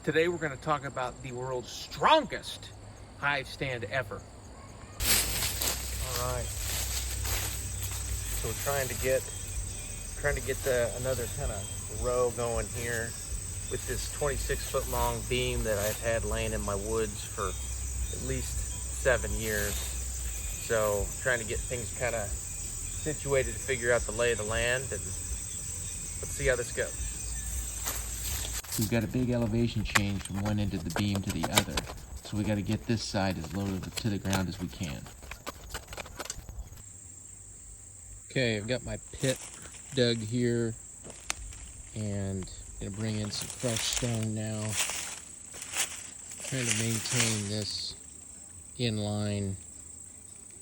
Today we're going to talk about the world's strongest hive stand ever. All right. So we're trying to get another kind of row going here with this 26-foot long beam that I've had laying in my woods for at least 7 years. So trying to get things kind of situated to figure out the lay of the land, and let's see how this goes. We've got a big elevation change from one end of the beam to the other, so we got to get this side as low to the ground as we can. Okay, I've got my pit dug here, and I'm gonna bring in some crushed stone now. Trying to maintain this in line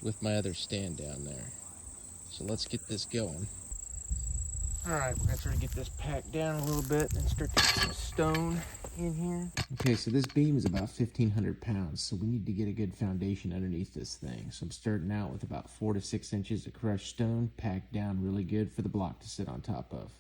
with my other stand down there. So let's get this going. All right, we're gonna try to get this packed down a little bit and start to get some stone in here. Okay, so this beam is about 1,500 pounds, so we need to get a good foundation underneath this thing. So I'm starting out with about 4 to 6 inches of crushed stone, packed down really good for the block to sit on top of.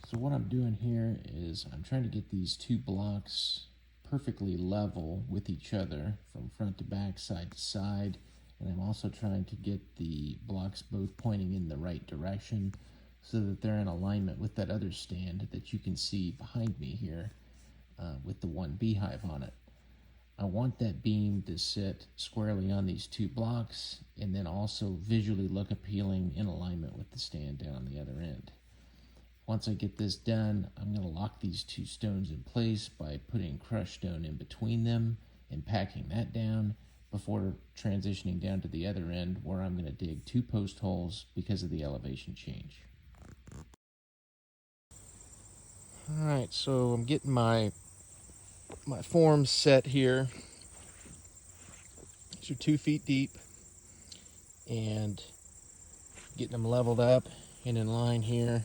So what I'm doing here is I'm trying to get these two blocks perfectly level with each other from front to back, side to side. And I'm also trying to get the blocks both pointing in the right direction so that they're in alignment with that other stand that you can see behind me here with the one beehive on it. I want that beam to sit squarely on these two blocks and then also visually look appealing in alignment with the stand down on the other end. Once I get this done, I'm going to lock these two stones in place by putting crushed stone in between them and packing that down before transitioning down to the other end where I'm going to dig 2 post holes because of the elevation change. All right, so I'm getting my forms set here. These are 2 feet deep and getting them leveled up and in line here.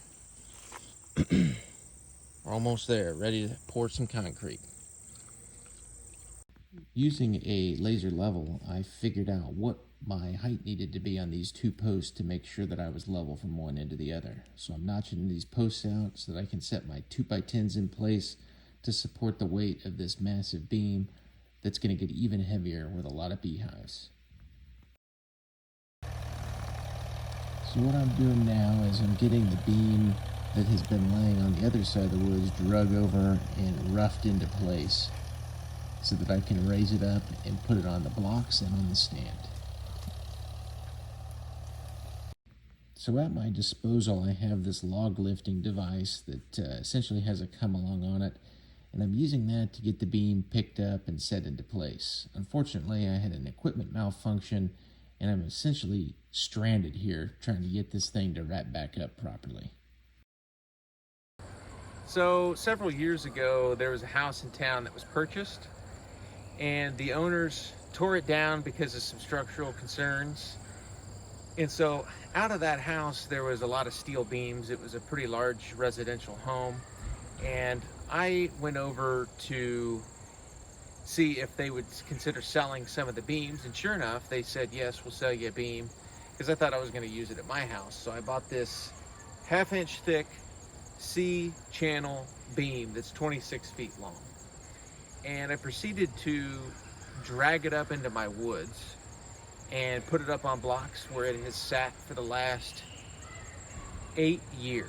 We're almost there, ready to pour some concrete. Using a laser level, I figured out what my height needed to be on these 2 posts to make sure that I was level from one end to the other. So I'm notching these posts out so that I can set my 2x10s in place to support the weight of this massive beam that's going to get even heavier with a lot of beehives. So what I'm doing now is I'm getting the beam that has been laying on the other side of the woods drug over and roughed into place so that I can raise it up and put it on the blocks and on the stand. So at my disposal, I have this log lifting device that essentially has a come along on it, and I'm using that to get the beam picked up and set into place. Unfortunately, I had an equipment malfunction, and I'm essentially stranded here trying to get this thing to wrap back up properly. So several years ago, there was a house in town that was purchased, and the owners tore it down because of some structural concerns. And so out of that house, there was a lot of steel beams. It was a pretty large residential home. And I went over to see if they would consider selling some of the beams. And sure enough, they said, yes, we'll sell you a beam, because I thought I was going to use it at my house. So I bought this 1/2 inch thick C-channel beam that's 26 feet long. And I proceeded to drag it up into my woods and put it up on blocks where it has sat for the last 8 years,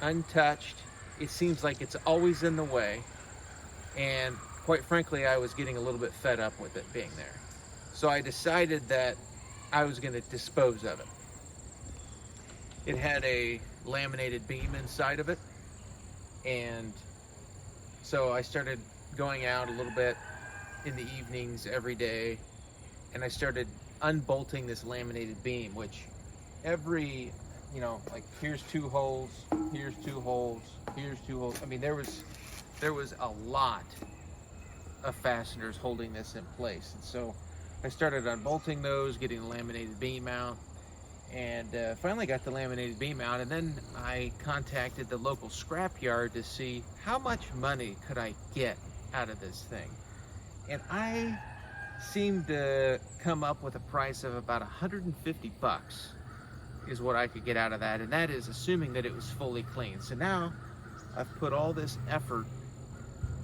untouched. It seems like it's always in the way, and quite frankly, I was getting a little bit fed up with it being there. So I decided that I was going to dispose of it. It had a laminated beam inside of it, and so I started going out a little bit in the evenings every day, and I started unbolting this laminated beam, which every, like here's 2 holes, here's 2 holes, here's 2 holes. I mean, there was a lot of fasteners holding this in place. And so I started unbolting those, getting the laminated beam out, and finally got the laminated beam out. And then I contacted the local scrapyard to see how much money could I get out of this thing. And I seemed to come up with a price of about 150 bucks is what I could get out of that, and that is assuming that it was fully clean. So now I've put all this effort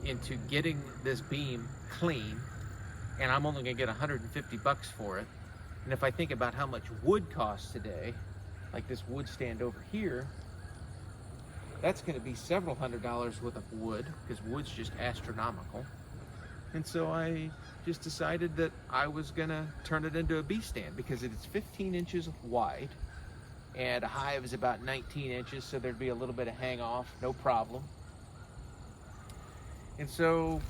into getting this beam clean, and I'm only gonna get 150 bucks for it. And if I think about how much wood costs today, like this wood stand over here, that's gonna be several $100s worth of wood, because wood's just astronomical. And so I just decided that I was gonna turn it into a bee stand, because it's 15 inches wide, and a hive is about 19 inches, so there'd be a little bit of hang off, no problem. And so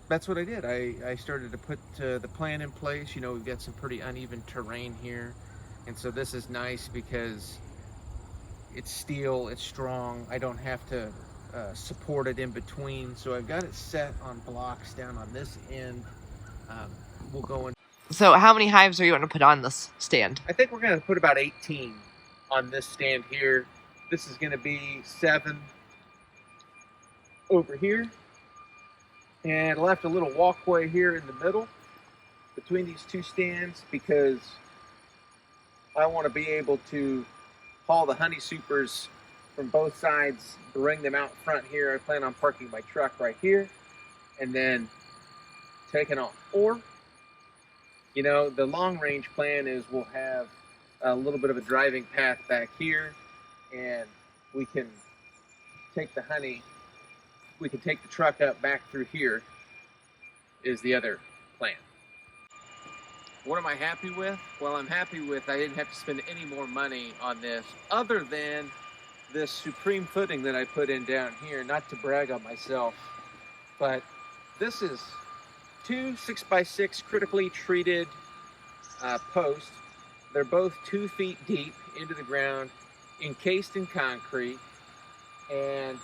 that's what I did. I started to put the plan in place. You know, we've got some pretty uneven terrain here, and so this is nice because it's steel, it's strong. I don't have to support it in between. So I've got it set on blocks down on this end. We'll go in. So how many hives are you going to put on this stand? I think we're going to put about 18 on this stand here. This is going to be 7 over here. And I left a little walkway here in the middle between these two stands, because I want to be able to haul the honey supers from both sides, bring them out front here. I plan on parking my truck right here and then taking off. Or, you know, the long range plan is we'll have a little bit of a driving path back here, and we can take the honey, we can take the truck up back through here, is the other plan. What am I happy with? Well, I'm happy with I didn't have to spend any more money on this, other than this supreme footing that I put in down here. Not to brag on myself, but this is 2 6x6 critically treated posts. They're both 2 feet deep into the ground, encased in concrete, and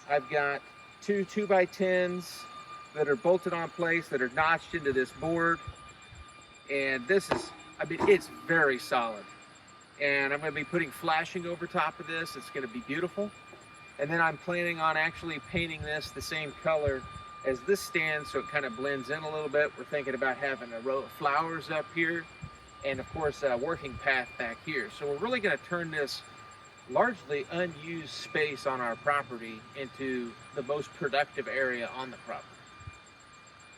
I've got 2 2x10s that are bolted on place, that are notched into this board. And this is, I mean, it's very solid. And I'm going to be putting flashing over top of this. It's going to be beautiful. And then I'm planning on actually painting this the same color as this stand, so it kind of blends in a little bit. We're thinking about having a row of flowers up here, and of course a working path back here. So we're really going to turn this largely unused space on our property into the most productive area on the property.